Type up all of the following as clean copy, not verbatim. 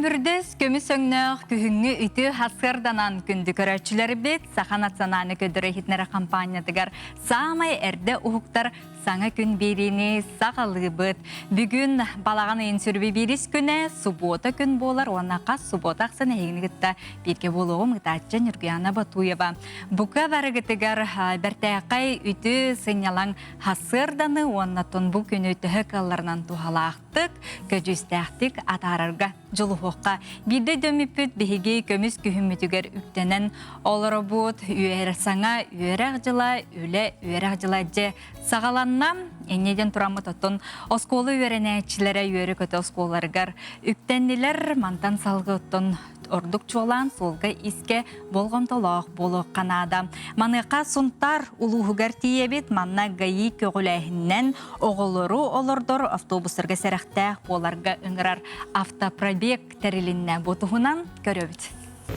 Көмүрдөс көмүс өңнөк күһүңү үтү хасырданан күндү көрөчүлөр бит Саха национальный көдөрө хитнере компаниятыгар самай эрде ухуктар саңа күн берини сагалыбыт. Бүгүн балаган ын сүрбү бирис күнэ суббота күн болар, онака суббота аксына эгнигитта бирге болгом гытачан Юргияна Батуева. Бука барыгытыгар бертакай үтү сынялаң хасырданы оннатон бу күнү төһөкалларынан тухалаактык, көжүстәктик атарарга жолухокка биде дөмүпүт биһиги көмүс күһүмүтүгер үктенен олоробут үер саңа үерак жыла үле үерак жыла же сагаланнам энеден турамы тоттон осколы үеренечилере үеры көтө осколарыгар үктеннилер мантан салгыттон ордук чолан солга иске болгон толох болу канада. Маныка сунтар улугугар тиебит манна гаи көгүлэхиннен оголору олордор автобустарга серехте оларга ыңырар автопробег терилинне ботугунан көрөбүт.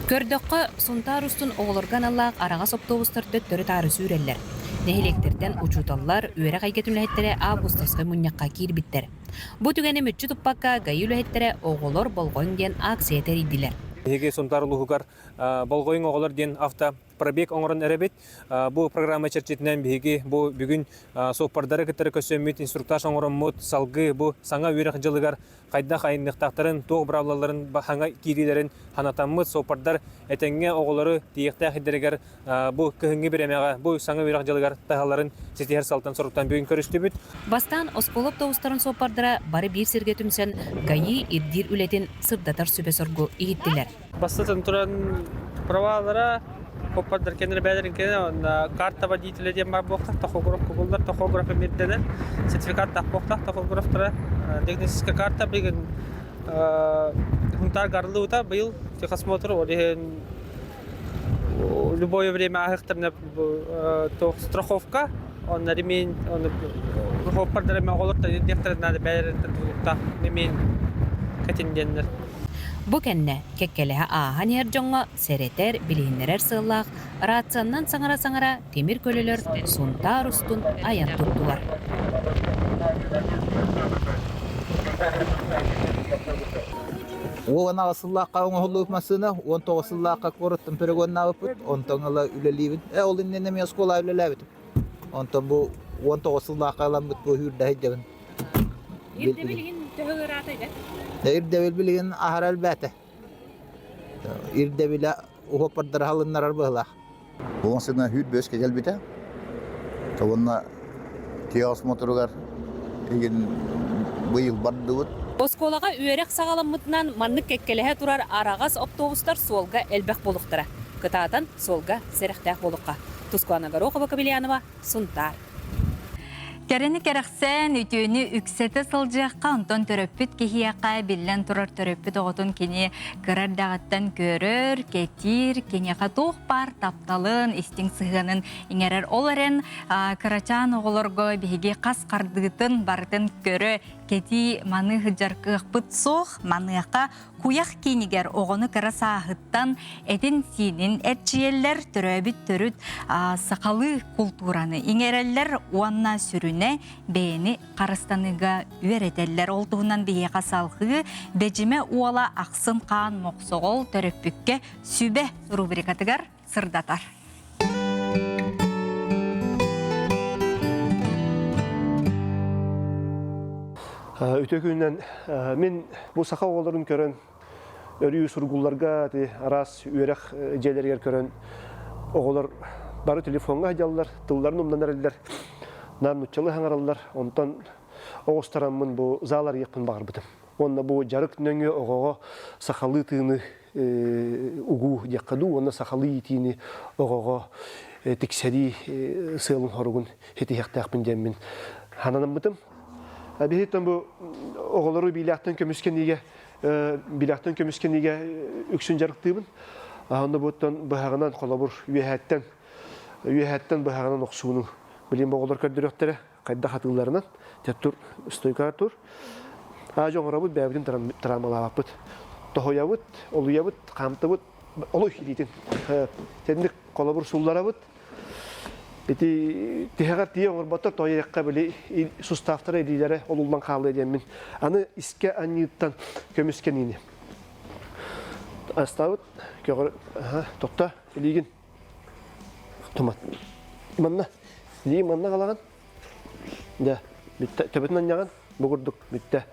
Көрдөккө сунтар устун оголорган аллаак арагас автобустарды төрү тары сүреллер. Нехилектерден учуталлар үөрэ кайгетүлэхеттере августаска муньякка кирбиттер. Бу түгени мүччү туппакка гаи үлэхеттере оголор болгоң ден акция теридилер. Хеге сунтар улугугар болгоң оголор ден автопробег оңорон эребит. Бу программа черчетинен биги бу бүгүн сопардары кытары көсөмүт инструктаж оңороммут салгы бу саңа үерек жылыгар кайда кайындыктактарын тоог бравлаларын бахаңа кирилерин ханатаммыт сопардар этеңге оголору тиекте хидерегер бу кыһыңы беремега бу саңа үерек жылыгар тахаларын сетер салтан соруктан бүгүн көрүштүбүт. Бастан осколоп тоустарын сопардара бары бир серге түмсен гаи ирдир үлетин сырдатар сүбесоргу ийиттилер. Бастан туран правалара Попадар кенер бәдерин кене карта водителя дем бар бокта тахограф кулдар тахограф мирдене сертификат так бокта тахографтара техническая карта биген хунтар гарлы ута быйыл техосмотр оден любое время ахтарна страховка он ремень он попадар ме олорта дехтер надо бәдерин та ремень катинденнер. Бу кенне кеккелеһе аахан эржоңго серетер билиһиннерер сыыллаах раацияннан саңара темир көлөлөр сунтар устун аян туттулар. Оона асыллааққа оңолуп масына 19 сыллааққа корыттым перегоннабыт онтоңла үлелибин ол иннене мен школа үлелебит онтон бу 19 сыллааққа аламбыт бу хүрдә хидебин Irde bilgin ahral bete. Irde bila uhopardar halınlar arbala. Bu sene hüd böske gelbite. Tavonna tiyas motorugar egin bu yıl bardıwıt. Осколага үерек сагаламмытынан маннык кеккелеһе турар арагас автобустар солга элбек болуктара. Кытаатан солга серехтэх болукка. Тускуана Горохова Кабелянова, Сунтар. Керени керексен үтүүнү үксете сылжакка онтон төрөппүт кихияка биллен турар төрөппүт оготун кини кырардагаттан көрөр, кетир, кенеха тух бар тапталын, истиң сыгынын иңерер оларен кырачан оголорго биһиги кас кардыгытын бартын көрө кети маны хыжаркыхпыт сох маныяка куяк кинигер огону кыра саахыттан этин синин этчиеллер төрөбүт төрүт сакалы культураны иңереллер уанна сүрүнө бээни карыстаныга үеретеллер олтугунан бияка салгы бежиме уала аксын каан моксогол төрөппүккө сүбе рубрикатыгар сырдатар. Үтөкүнен мен бу сака оголорун көрөн өрүү сургулларга арас үерек желергер көрөн оголор бары телефонга жаллар тылларын умданарлар нарнучалы хаңараллар онтон огостараммын бу залар якын багырбытым онна бу жарык нөңө огого сакалы тыыны угу якаду онна сакалы итини огого тиксери сыылын хоругун хетияктакпын деммин хананамбытым Бихиттен бу оголору билактан көмүскениге үксүн жарыктыбын. Анда буттан багынан колобур үеһәттен багынан оксууну билим оголор көрдүрөктөрө кайда хатыларынан теттур стойка тур. Жоңорабыт бәбидин трамалабыт. Тохоябыт, олуябыт, камтыбыт, олой хилитин. Тендик колобур сулларабыт. Эти тегар тие оңорботор тоякка били суставтары дилере олулдан калды демин. Аны иске анниттан көмүскенини. Аставыт, көгөр, тоқта, илигин. Томат. Манна, илигин манна қалаған. Да, бітті, төбетінен яған, бұғырдық, бітті.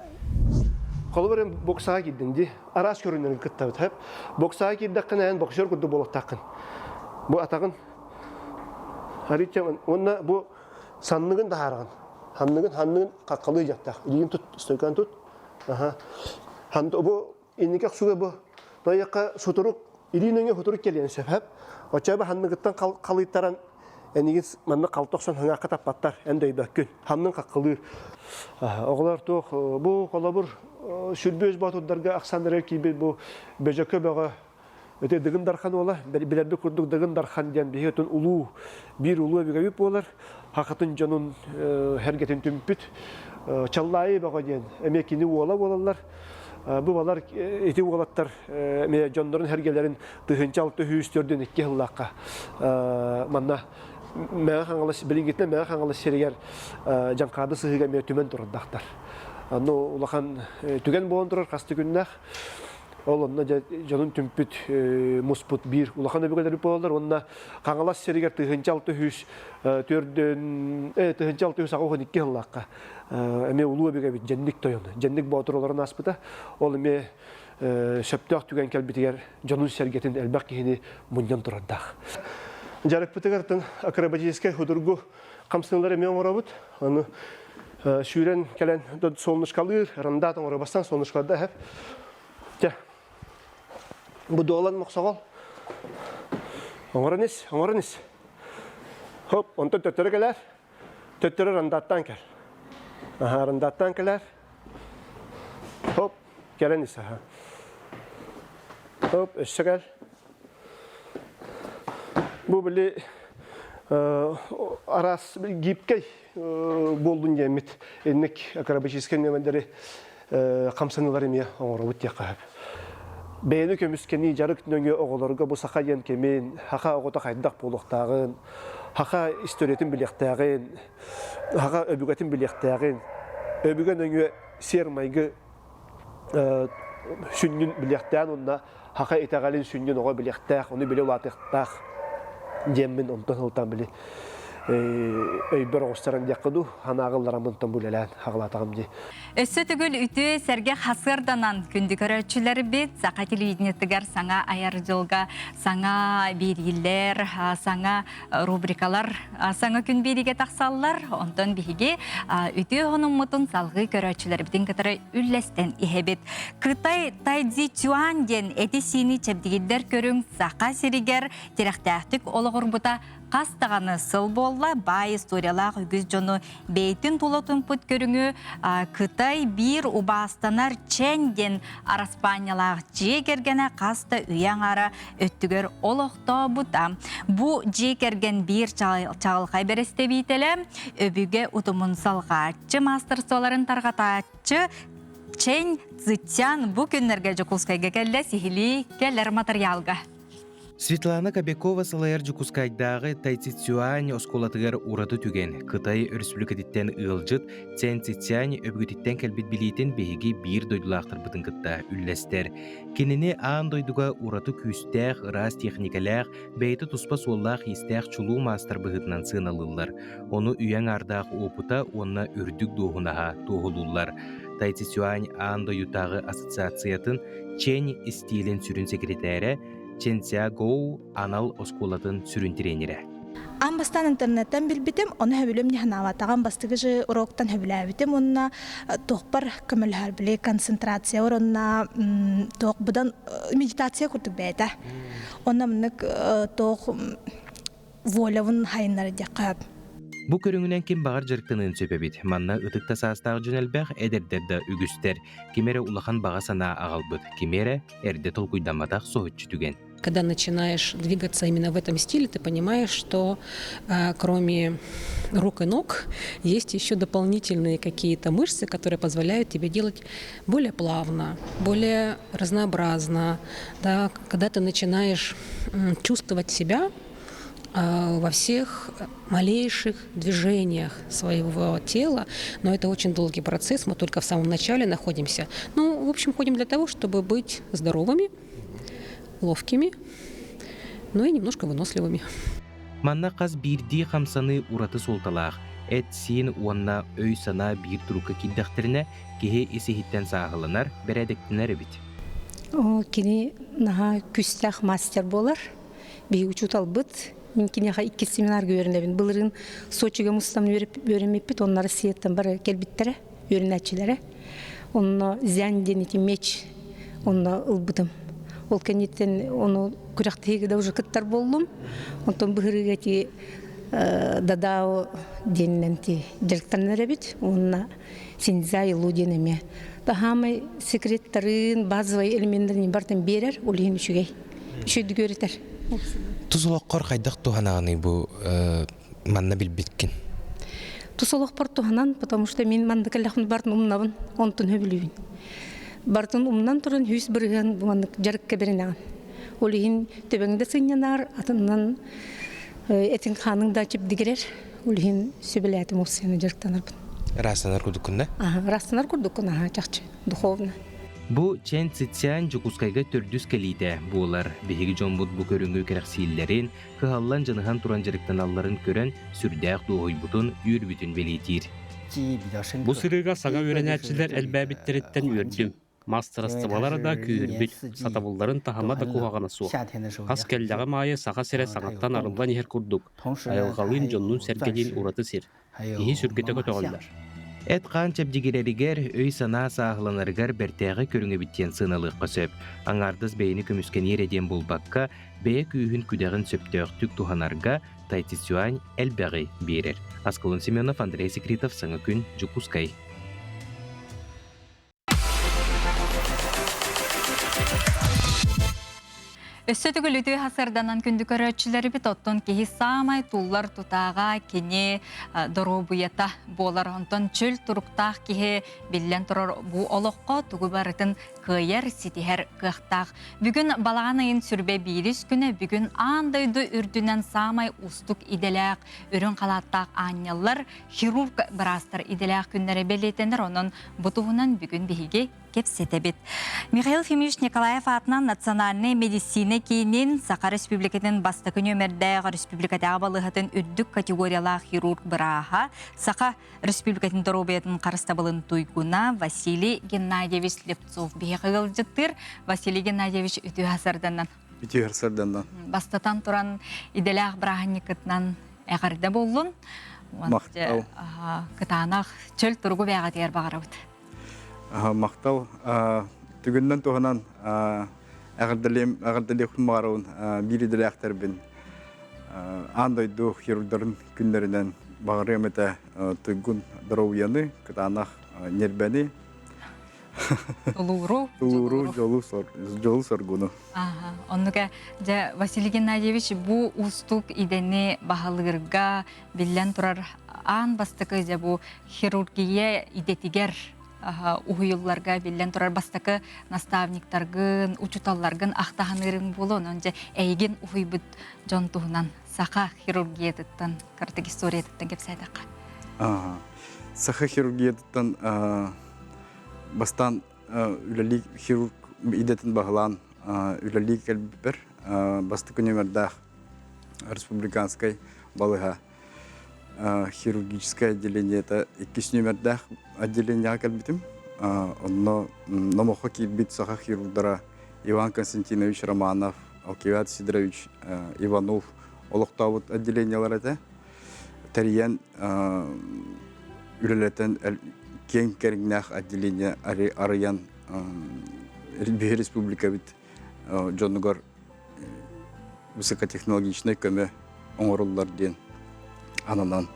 Қолы бірін боксаға келдіңді, арас көрінерін күттабыт, әп. Боксаға келдіқін әйін боксер күрді болықтақын. Бұл атағын, аритчамын, онына бұл саннығын да араған. Ханнығын қаққалы жақтақ. Илигин тұт, стойкан тұт. Бұл енекек суға бұл, нойаққа сұтырық, илигініңе сұтырық келген сөп, Очабы ханнығыттан қалыйттаран әнеген манна қалтоқсан хаңаққа таппаттар, әндөй бәккін. Ханның қаққылыр. Оғылар тоқ, бұл қолабыр сүрбөз батударға ақсандырар кейбет бұл бөжөкө бөға өте дығын дархан ола, білерді күрдік дығын дархан ден бейетін ұлу, бір ұлу өбігәбіп болар, хақытын жонын әргетін түмпіт, чаллайы бөға ден, әмекені ола болалар. Бұл балар еті олаттар жондарын әргелерін тұхынчалты хүйістерден екке ғылаққа. Манна мәға қаңғылы, білінгетіне мәға қаңғылы серегер жанқады сығыға мәе түмен тұрындақтар. Улахан түген болын тұрар қасты күннәқ. Ол онна жанын түмпіт мұспыт бір. Улахан өбігелері болалар. Онна қаңғылас серегер тұхынчалты хүйіс ағуғын екке ғылаққа. Әме ұлу өбеге бит жәнник тойыны. Жәнник баутыр оларын аспыта. Ол әме сөптіғ түген кәлбетігер жанын сәргетін әлбәқ кейіні мұндан тұрандақ. Жарық бұтығартын акробатическай худыргу қамсынылар әме оңыра бұд. Оны сүйрен кәлен солнышқалыр, рандатын оңыра бастан солнышқалда әп. Бұды олан мұқсағал. Оңыра нес. Хоп, онтын төттірі кәлер. Төттірі рандаттан кәл. Рандаттан кәлер. Хоп, кәләнес. Хоп, өссі кәл. Бұл білі арас гипкей болдың емет. Еннік акробатическен немендері қамсанылар еме оңыра бұт яқы. Бәйіні көміскені жарық нөңе оғыларға бұл сақа ен кемен, хақа оғыта қайдақ болуқтағын, хақа исторетін білектағын, хақа өбігетін білектағын, өбіген нөңе сер майғы сүннін білектағын, онына хақа етағалин сүннін оға білектақ, оны біле олатықтақ, жеммін онтан ұлтан біле. Өйбір оғыстарын дияқыду, ханағылар амынтан бүлелән хағылатағым де. Өссі түгіл үті сәрге қасырданан күнді көрәтшілері бет, сақа телевидениеттігер саңа аяр жылға, саңа берілер, саңа рубрикалар, саңа күн береге тақсалылар, онтан бейге үті оның мұтын салғы көрәтшілері бітін кітірі үлләстен ехебет. Қытай Тайдзи Чуан ден әті сені чәбдегелдер көрің сақа серігер, теректәқтік олығыр бұта қастағаны сыл болла, бай историялақ үгіз жоны бейтін толатын пұт көріңі Қытай бір убастанар чәнден араспаниялақ жекергені қаста үйен ара өттігер олықта бұта. Бұ жекерген бір чағылқай бересте бейтелі, өбіге ұтымын салғатчы мастер соларын тарғататчы Чен Цзитян бұ күннерге жүкулскайға кәлі сихили кәлер материалға. Светлана Кобякова салайар Жукускайдағы Тайцицюань осколатығар ураты түген. Қытай республикатиттен ұлжыт, Цянцицянь өбгітіттен кәлбет білейтін бейге бір дойдылақтыр бұтын қытта үлләстер. Кеніне аң дойдыға ураты күстәқ, рас техникалақ, бәйті тұспа соллақ естәқ чулу мастер бұғытынан сыналылар. Оны үйен ардақ опыта, онына үрдік доғынаға тоғылулар. Тайцицюань аң дойдытағы ассоциациятын Чен стилін сүрін секретәрі Ченця Гоу анал осколатын сүрін тренері. Амбастан интернеттен билбитим, оны хөбүлөм ниханаватаган бастыгы же уроктан хөбүләбитим, онна тоқпар көмөлһәр биле концентрация ор, онна тоқ будан медитация курдук бәйдә. Онна мынык тоқ волявын хайнар дякап. Бу көрүңүнен ким багар жырыктынын сөпебит. Манна ытыкта саастагы жөнелбәк эдердерде үгүстер. Кимере улахан бага сана агалбыт. Кимере эрде толкуйдаматак соһутчу түген. Когда начинаешь двигаться именно в этом стиле, ты понимаешь, что кроме рук и ног есть еще дополнительные какие-то мышцы, которые позволяют тебе делать более плавно, более разнообразно. Да? Когда ты начинаешь чувствовать себя во всех малейших движениях своего тела, но это очень долгий процесс, мы только в самом начале находимся. Ну, в общем, ходим для того, чтобы быть здоровыми, ловкими, но и немножко выносливыми. Манна қаз бирди хамсаны ураты солталақ. Эт син уанна өй сана бир турука киддахтеріне кеhe исихиттен сағылынар, бәрәдіктінер бит. Ол кини наха күстах мастер болар. Би учутал быт. Мен кинеха 2 семинар көрүнөбүн. Былырын Сочига мустам өрөмеппит, оннары сиеттен бар келбиттере, өрүнәчиләре. Онно зәнденити меч, онно ылбытым. Ол кенеттен оны күрәктегидә уже кыттар болдум. Онтон быһырыгати дадау денненти директорнары бит. Онна синзай луденеме. Тахамы секреттарын, базовый элементтерин бартын берер, олин үчүгей. Шөйдү көрөтөр. Тузулоққор қайдақ туханағыны бұл манна білбеткін? Тусолоқпор туханан, потому что мен мандыкаллахын бартын умнабын, онтын хөбілуін. Бартын умнан тұрын хүс бірген бұмандық жарыққа берінаған. Олиhin төбеңді сынянар, атынан этин ханың да чіп дигерер, олиhin сөбіләтім осыяны жарықтанарбын. Растанар күдіккінді? Растанар күрдіккін, чақчы, духовны. Бу Чен Цицян Жукускайга төрдүс келиде. Булар биһиги жомбут бу көрүнгү керексииллерин, кыһаллан жыныхан туран жарыктан алларын көрөн сүрдәк дуойбутун үрбүтүн белитир. Бу сырыга сага өренәчилер элбәбиттериттен үрдү. Мастырыстыбалары да күйірбіт, сатабылдарын тахама да куғағана суық. Қас кәлдағы майы саға сере саңаттан арылдан ехер күрдік. Айылғалын жоннун сәргеден ураты сер. Ихи сүргеті көтіғалдар. Эт қан чәбдигерерігер өй сана сағыланарғар бәртәғі көріңі біттен сыналық қосып. Аңардыз бейіні көміскен ереден болбаққа бәйі күйін күдәғін сөптіқтік туханарға Тайтисюань әлбәғі берер. Асколын Семенов, Андрей Секретов, Саңа күн, Жукускай. Өссөтігіл үті хасырданан күнді көрәтшілері бит оттон кейі самай туллар тутаға кене доробуята болар. Онтон чөл тұруқтақ кейі білен тұрар бұ олыққа тұғы барытын күйер сетихер қықтақ. Бүгін балағанайын сүрбе бейріс күні бүгін андайды үрдінен самай устық иделәқ үрін қалаттақ анялар хирург бірастыр иделәқ күннері белетендер. Оның бұтуғынан бүгін бейге кепсете бит. Михаил Фимиш Николаев атынан национальный медицина кейінен Сақа Республикатын бастықы нөмірдәғы республикатағы балығатын үрдік категориялақ хирург бұраға Сақа Республикатын дұробиятын қарыстабылын туйгуна Василий Геннадьевич Лепцов бейқығыл жыттыр. Василий Геннадьевич үті ғасырданан. Үті ғасырданан. Бастатан тұран иделәқ бірағынекітінен әғарда болын. Мақтау. Кытанақ чөл тұрғы бәға дейір бағарауды. Мақтау. Түгіннен туғынан ағырдале құмағарауын бірі әқтірбін. Андайды хирургдарын күндерінен бағыры әметі түгін дұрауяны, кытанақ нербәні. Тулуру, жолу соргуну. Оннуға Василий Геннадьевич бұ устук идені бағалығырға білен тұрар ан бастықы бұ хирургия идетігер уйылларга билен турар бастакы наставниктаргын, учуталларгын ахтаханырын болон, önce эйген уйбыт жонтугунан саха хирургиятыттан, картык историятыттан кеп сайдакка. Саха хирургиятыттан бастан үлелик хирург идетін бағылан үлелик кәлбір бастыкы нөмірдақ республиканскай балыға хирургическое отделение, это 2 номердах отделение кальбитим. Оно намоха кибит саха хирургдара Иван Константинович Романов, Алкиват Сидорович Иванов, олоқтауыт отделениялар это. Тариян үлелетен кен керігнах отделение арыян республика бит Джонугар высокотехнологичный көмі оңырылар ден. Ананан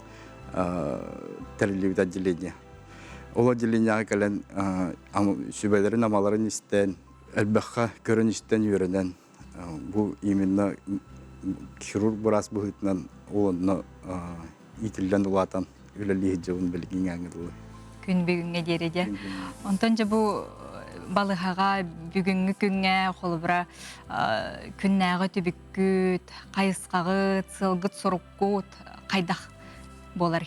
тәрелебет отделение. Ол отделение кәлен сүбәлерін амаларын істен, әлбәққа көрін істен үйренен. Бұл именно хирург бұрас бұғытынан олыны итілден ұлатан үлелі жауын білген әңгілі. Күн бүгінге дереде. Онтан жа бұл балығаға бүгінгі күнге қолыбыра күннәғы түбіккүт, қайысқағыт, сылғыт, сұрыққыт, қайдақ болар.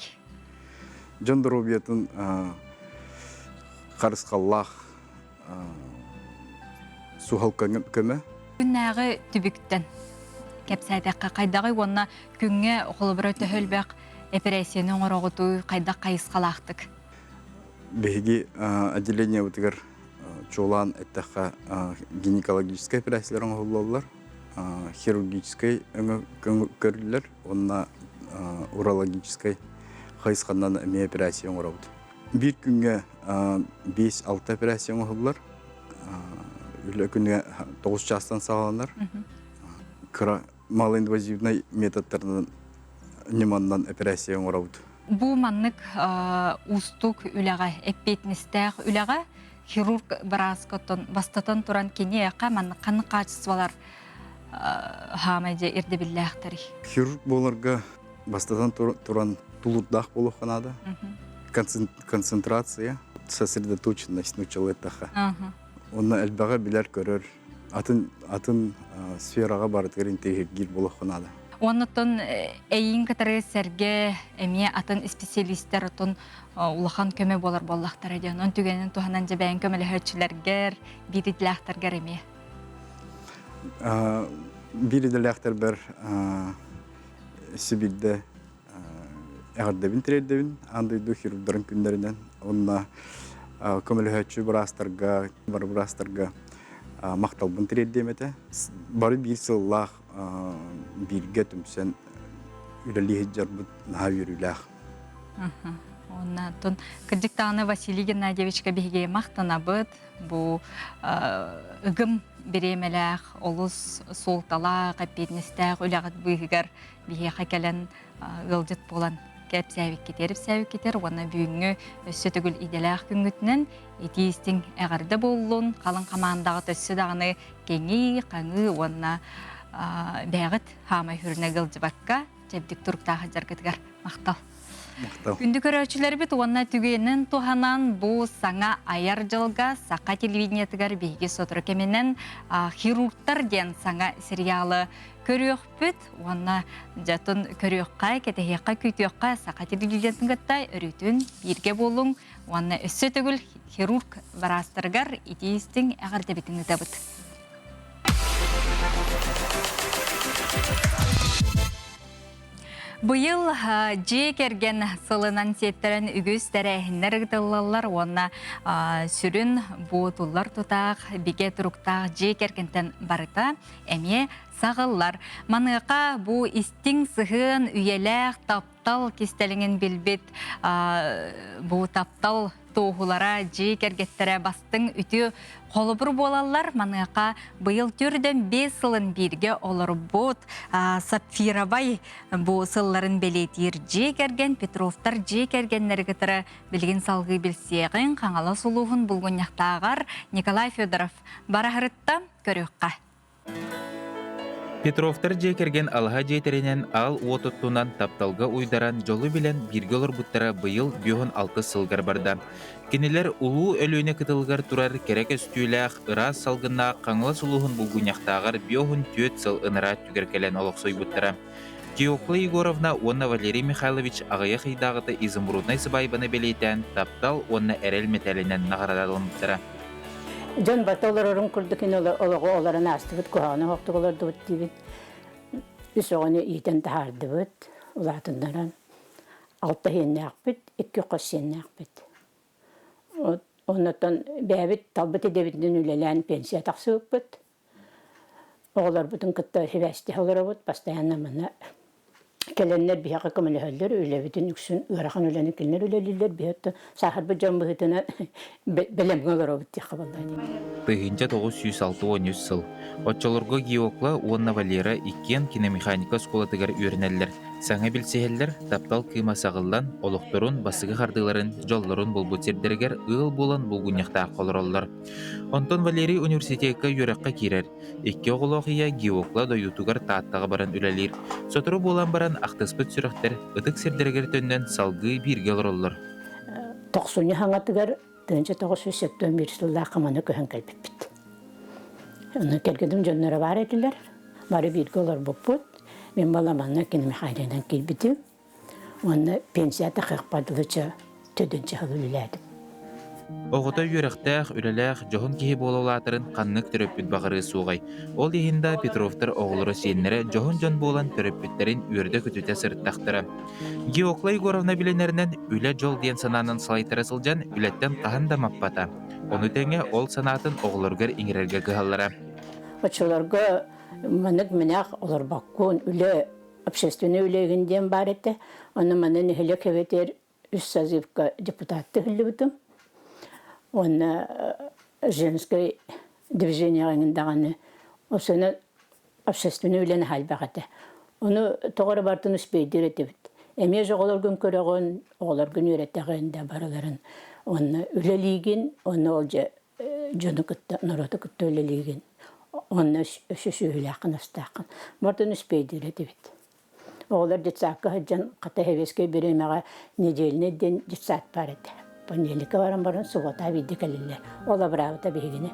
Жон дұробиятын қарысқаллақ сухал көмі Күннәгы түбүктен кепсәдәккә кайдагы онна күнгә холбыры төһөлбәк операциянын орогуту кайда кайыскалактык. Беги отделение утыгар чолан эттаха гинекологическая операциялар оңголлар, хирургической көрүлөр, онна урологической хайыскандан эме операция оңорабыт. Bir күнгө 5-6 операция оңголлар. Үлө күнгө 9 частан сагаланар. Малоинвазивный методтардан немандан операция оңорабыт. Бу маннык устук үләгә, эппетнистәк үләгә хирург браскотон бастатан туран кенеяка маннык каны качестволар хамайже ирде билләхтәри. Хирург боларга бастатан туран тулурдах болу канада. Концентрация, сосредоточенность нучалеттаха. Онна әлбәгә биләр көрөр. Атын сферага барытыр интегир болу канада. Оннотон эйин катары серге эме атын специалисттер отон улахан көмө болар боллактар эден. Он түгенен туханан жебен көмөлөчүләргә, биридләхтәргә эме. Биридләхтәр бер Сибирдә әгәрдәбин тирәдәбин андый хирургларын күннәреннән онна көмөлөчү брастарга, брастарга макталбын тирәдәмәтә. Бары бир сыллах бирге түмсен үлелиһи жарбыт наһавирүләх. Оннан кырдыктаны Василий Геннадьевичка биге мактанабыт. Бу ыгым беремеләх, олус солталак, апетнистәк үләгәт быгыр биге хакелен гылжыт булан. Кәпсәвик кетер, оны бүгінгі өссі түгіл иделәқ күнгітінен етейістің әғарды болуын, қалың қамандағы төссі дағыны кеңі, қаңы, онына бәғыт хамай хүріне ғылжы баққа, жәбдік тұрықтағы жарғытығар мақтал. Күнді көрәучілер бет, онына түгенін туғанан бұл саңа аяр жылға сақа телевидениятығар бейге сотыры кеменен хирургтар ден саңа сериалы көріөк бүт, онына жатын көріөкқа, кетехеққа, күйтіөкқа сақа телевидениятығыттай өрітін бірге болуң, онына өссі түгіл хирург барастырғар етейістің әғарда бетіңі дабыт. Быйыл же керген сылынан сеттерен үгіз тәрәхінлер ғытылалар, онына сүрін бұтылар тұтақ, биге тұруқтақ же кергентен барыта, әме сағылар. Маныққа бұ істің сығын үйеләқ таптал кестеліңін білбет, бұ таптал тоғылара же кергеттері бастың үті қолыбыр болалар. Маныққа бұйыл түрден 5 сылын бірге олар бұд сапфирабай бұ сылларын белетер же керген, Петровтар же кергенлері кітірі білген салғы білсеғін қаңала сұлуғын бұлғыняқтағар Николай Федоров барахырытта көріққа. Петровтар жекерген алға жетерінен ал отыттунан тапталға уйдаран жолы білен биргелер бұттара бұйыл 5-6 сылғар барда. Кенелер улу өлөне кытылғар турар керек өстүйләқ ырас салғына қаңылы сұлуғын бұлғыняқтағар 5-4 сыл ыныра түгеркелен олықсой бұттара. Теокла Егоровна онна Валерий Михайлович ағая қидағыты изумруднай сыбайбаны белейтен таптал онна әрел метәлінен нағарадалын бұттара. Жан баталар орын күрдікен оларын астыбыт, күханы хоқтық оларды бұт дейбіт. Үс оғаны ийтен тағарды бұт, ұлатындаран. 6 хенне ақпыт, 2 қос хенне ақпыт. Оннаттан бәбіт талбыт едебітінен үлелән пенсия тақсы бұт. Оғылар бұтын күтті хевәсті олары бұт, постоянно мұны келенлер бияқы көмілі өлдер, өлебітін үксін ұғарақан өлені келінер өлелілер бияқы сақыр бұт жан бұғытына білемгі олары бұт дейқі балдайды. Тыгынча 906-13 сыл. Отчалырға геокла онна Валера иккен киномеханика сколатыгар үйренелер. Саңа білсехеллер таптал кыйма сағылдан олықтырын басығы қардыларын жолларын бұл бұтсердергер ұғыл болан бұлғыняқта қолыралар. Онтон Валерий университетке үйраққа керер. Икке оғылоқия геокла дойутугар тааттаға баран үлелер. Сотыры болан баран ақтаспыт сүріқтер ұтық сердергер төннен салғы бірге олыралар. 90 хаңатыгар 1981 жылда қаманы көһен кәлбіппіт. Оны келгедім жонлары бар еділер. Бары бірге олар бұппыт. Мен баламанна киномеханикадан келбіті. Оны пенсията қиқпадылыча төдінші ғыл үләдім. Оғыта үйректәқ, үлеләқ, жоғын кеһи болаулатырын қаннық төрөппіт бағыры суғай. Ол ехінда Петровтар оғылыры сенлері жоғын жон болан төрөппіттерін үрді күтіте сырттақтыры. Геоклай Горовна біленерінен үлі жол ден сананын салайтыры сылжан үлеттен қаһан да маппата. Оны тәңе ол санатын оғылыргар иңерерге кығалары. Очоларга манық мінақ олар баққуын үлі общественный үлегінден бар еті. Оны маны нехілі кеветер үс сазивка депутатты хілі бұтым. Он женской движение аңындағаны осыны общественный үлені халбағаты. Оны тоғыры бартын үспейдер етебіт. Әме жоғылар күн көріғын, оғылар күн үйреттіғында барыларын. Оны үлелейген, оны ол жоны күтті, нұроты күтті үлелейген. Оны үші үлі ақын астақын. Бартын үспейдер етебіт. Оғылар жетсақы жан қата хевеске беремеға неделіне ден жетсақ бар еді. Понелика баран суғата бейді кәлілі. Ола бұрауыта бейгіне.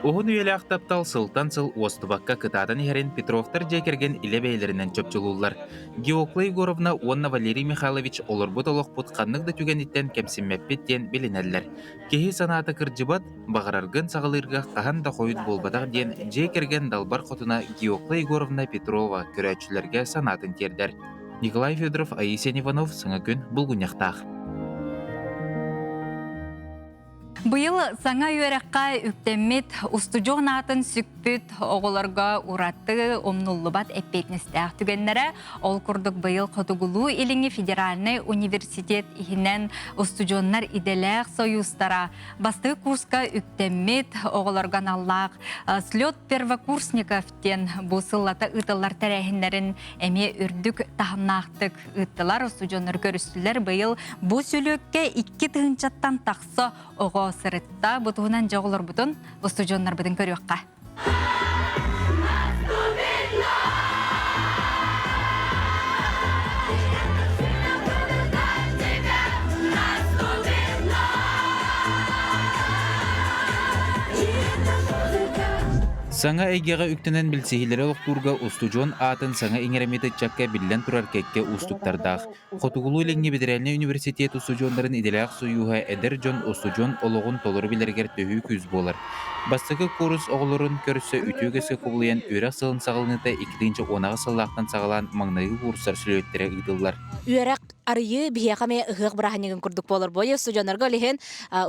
Оғын үйелі ақтаптал сылтан сыл остыбаққа кытадан ерен Петровтар жекерген иле бейлерінен чөпчілулар. Геоклай Горовна онна Валерий Михайлович олырбұт олықпұт қаннық да түгениттен кемсіммеппеттен білінәлілер. Кехи санаты кірджібат, бағарарғын сағылырға қахан да қойыт болбадақ ден жекерген далбар қотына Геоклай Горовна Петрова көрәтшілерге санатын тердер. Николай Федоров, Аисен Иванов, сыңа күн бұлғыняқтақ. Быйыл саңа үйерекқа үктеммет устужоғын атын сүкпүт оғыларға уратты омнуллубат эппетнестәқ түгеннері ол күрдік быйыл Қотугулу иліңі федеральный университет ихінен устужоннар иделәқ союзтара. Басты курска үктеммет оғыларған аллақ слет первокурсниковтен бұсыллата ұтылар тәрәхінлерін әме үрдік тахымнақтық ұттылар устужоннар көрістілер быйыл бұ сүлөкке 2 тығынчаттан тақсы оғы сырытта бұтығынан жоғылыр бұтын устужоннар бұтын көріққа. Саңа әйгеға үктінен білсейілері оқтурға устужон атын саңа иңереметі чакка білден тұрар кәкке устуктардақ. Қотугулу іліңе бедерәліне университет устужонларын иделәқ суюға әдір жон устужон олығын толыры білергер төхі күз болар. Бастығы курс оғылырын көрісі үтігісі құбылыян үйрақ сылын сағылыныта 2-ші онаға сыллақтан сағалан маңнайғы курстар сүлеттері ұйдылар. Үйрақ арıyı bihiyakame ıhık bırahanigin kurduk bolur boyu stüdyanlarga lihen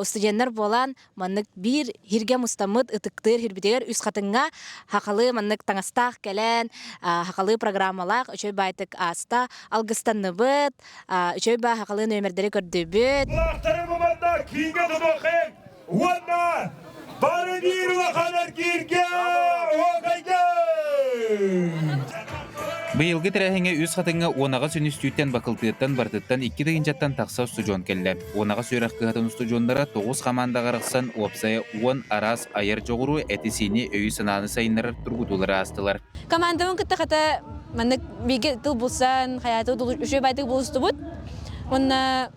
stüdyanlar bolan manныk bir hirge mustamıt ıtıktır hirbiteger üst katınga hakalı manныk tanastaq gelen hakalı programmalaq üçöy baytık asta algıstanı bıt üçöy bay hakalı nömerderi gördübüt. Kulaktarı mımadda kinge dıbakın vanna barı bir vakanar kirge oğaydı. Быйылғы тәрәхіңе үз қатыңа онаға сөністүйттен бақылтыттан бартыттан 2-ші тақса студион келді. Онаға сүйрақ қығатын студиондара 9 команда қарықсан опсая 10 арас айыр жоғыру әтесіне өй сынаны сайынлар тұрғытулары астылар. Командамын күтті қата маннык беге тыл болсан, қаяты үшөй байтық болысты бұд. Онна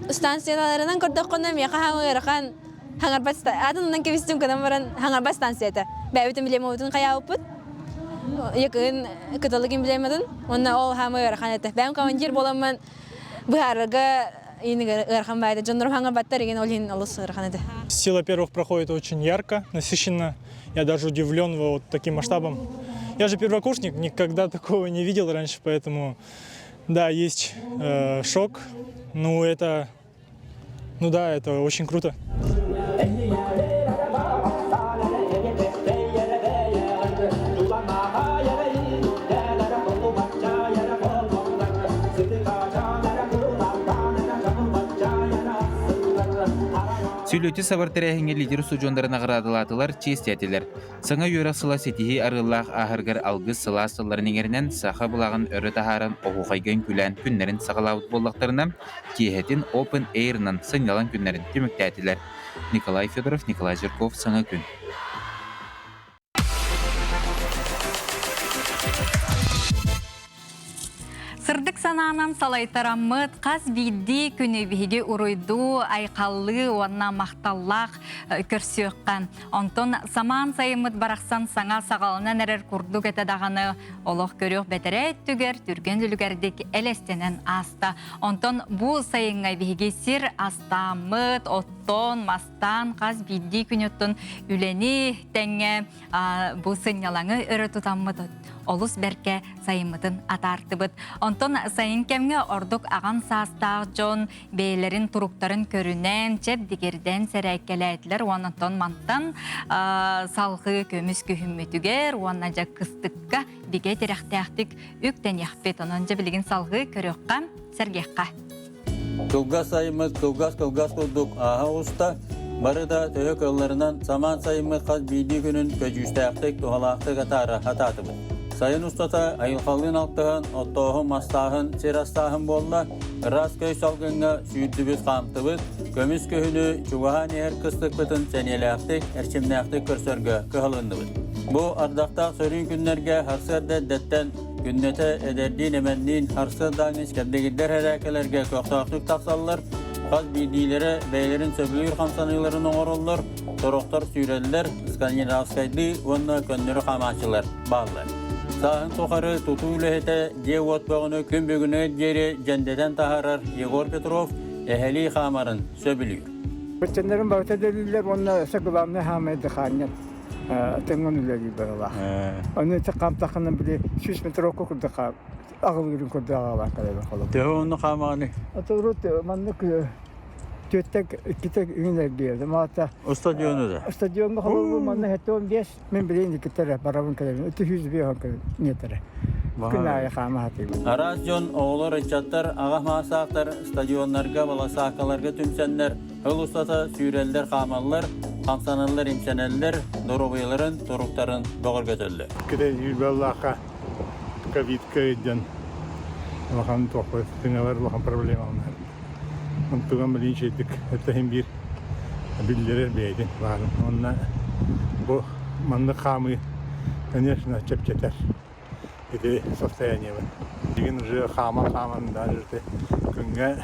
станцияларынан көрдік қонам яқа хаңырған хаңарбат атынан кевестім көдім баран хаңарбат станцияты. Бәуітін білем оғытын қая опыт. Yakın kıtalıgın bilemedin. Onunla ol hamı öğrenmedi. Ben komandир bolamın bu harga yeni öğrenmedi. Canlarım hangi battar yine olhin alış öğrenmedi. Сила первых проходит очень ярко, насыщенно. Я даже удивлен вот таким масштабом. Я же первокурсник, никогда такого не видел раньше, поэтому да, есть шок. Ну это очень круто. Сүйлөті сабартырәхіңе лидер студиондарын ағырадылатылар честетілер. Саңа үйрі сыла сетихи арылақ ағырғыр алғыз сыла сылларын еңерінен сақа бұлағын өрі тахарын оғуқайган күлән күннерін сағалауыт болдақтарынан кейхетін Open Air-нан сыңялан күннерін түміктәтілер. Николай Федоров, Николай Жирков, саңа күн. Сырдык сананан салайтараммыт қаз бидди күні биге уруйду айқаллы уанна мақталлақ көрсөккан. Онтон саман сайымыт барақсан саңа сағалынан әрер күрдік әтедағаны олық көрек бәтірі түгер түрген дүлігердік әлестенен аста. Онтон бұл сайынға биге сир астамыт, оттон, мастан қаз бидди күнеттін үлені тәңе бұл сынялаңы өрі тұтаммыт олыс бәрке сайымытын атартыбыт. Онтон сайын кемге ордук аған састақ жон бейлерин туруктарын көрінен чеп дигерден сәрәйкеләйтлер. Онтон манттан салғы көміс көхімметігер, онна жа кыстыққа биге терәқтәқтік үктен яқпет. Онын жа білген салғы көріққа сәргеққа. Кылгас сайымыз, кылгас кылдық аға ұста. Барыда төхі көллерінен саман сайымыз қаз бейді күнін көжістәқтік тұғалақтық атары ататыбыз. Sayın ustata ayılkalığın altığın, otoğun, mastağın, serastağın bolla, ras köy salgınga süydübüz kamtıbız, kömüz köhünü çuvahan eğer kıstık bıtın seniyelektik, erçimlektik körsörgü kıhalındıbız. Bu ardakta sörün günlerge harsırda detten günnete ederdiğin emenliğin harsırdan iskebdegidler herekelerge köktağıklık taksallar, kaz bildiğilere beylerin söbülür kamsanılarının oğrullar, toroktar süreliler, İskandinavskaydı, onunla könlürü kamaçılar, bağlar. Sağın tokarı tutuyla hete Cevot bağını gün bugünü geri cendeden taharar Yegor Petrov eheli kamarın söbülüyor. Bütçenlerin bağıta deliller onunla sakılanını hamedi kanyan. Tengon üleli böyle. Onu çıkam takının bile 3 metre oku kurdu kab. Ağıl ürün kurdu ağalan kadar. Tehonu kamanı. Atırut manlık Tüttek kitek ünler geldi. Mata. Stadyonu da. Stadyonda halı manlı hette 15 men bileyim ki tere paravun kadar. 200 bir hakkı niyetere. Günaya kama hatayım. Arazyon oğlu Richardlar, ağa masaklar, stadyonlarga, balasakalarga tümsenler, hıl ustata süreller kamallar, kamsanallar, imseneller, dorobayların, torukların doğur götüldü. Kire yüzballaka kavitka edin. Bakan topuz, tüneler bakan problem olmadı. Untugan bilin şeydik, hatta hem bir bildiri beydin var. Onunla bu manlı kamı конечно çepçeter. İdi состояние var. Digin уже kaman da işte künge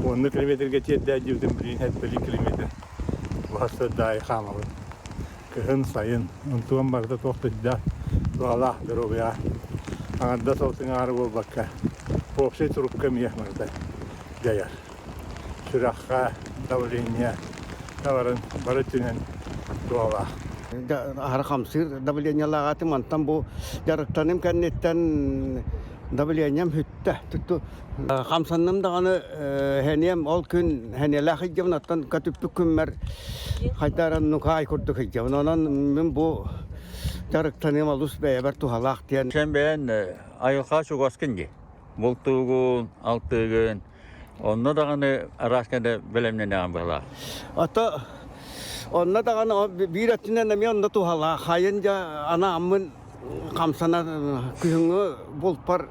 10 kilometre geçti diyordum bilin hep 1 kilometre. Bu hasta dahi kama var. Kehın sayın untugan barda tohtu da valla derobya. Anda soltun araba bakka. Popse turup kemiye marda. Gayar. Sürakha, davlinya, davarın barıtının doğala. Harkamsır, davlinya lağatı mantan bu yarıktanım kennetten davlinyam hütte tuttu. Kamsanım dağını heniyem ol gün heniyela hicavın attan katüptü kümmer haydaran nukay kurduk hicavın. Onun ben bu yarıktanım alus beyber tuhalak diyen. Sen beğen ayılka çok askınca. Voltuğun, altığın, Onda dağını araşkada bilemne ne ambala. Ata onda dağını bir etinden mi onda tuhala hayınca ana amın kamsana kühüngü bulpar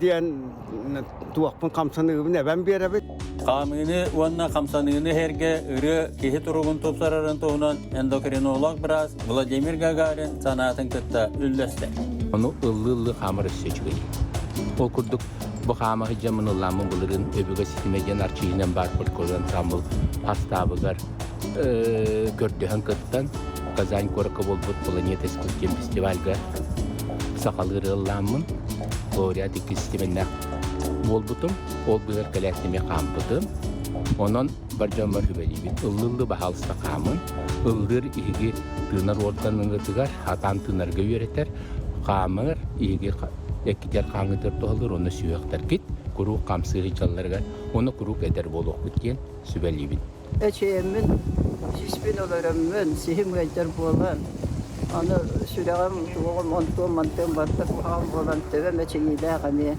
diyen tuakpın kamsanı ne ben bir evet. Kamını onna kamsanını herge ırı kihi turugun topsararın tohunan endokrinolog biraz Vladimir Gagarin sanatın kıtta ülleste. Onu ıllı hamur seçiyor. Okurduk. Bu hama hicamın ulamın bulurun öbüge sistemeden arçiğinden bar polkodan tamıl pastabıgar gördüğün kıttan Kazan Koraka Bolbut Polonyet Eskultjen Festivalga sakalıgırı ulamın Gloria Diki sistemenden bolbutum ol bıgar kalaktime kampıdım onun barcan var hübeliyim ıllı bahalısda kamın ıldır ihigi tığınar ortanın ıtıgar hatan tığınarga yöreter kamır ihigi Ekkiler kanıdır doğalır, onu süyekler git. Kuru kamsığı çallarga, onu kuru eder boluq bitken sübeliyim. Eçeğimin, süsbin olarımın, sihim eder bolan. Onu süreğim, tuğum, ontuğum, mantığım, bardak, buhağım bolan, tevem eçeğiyle gani.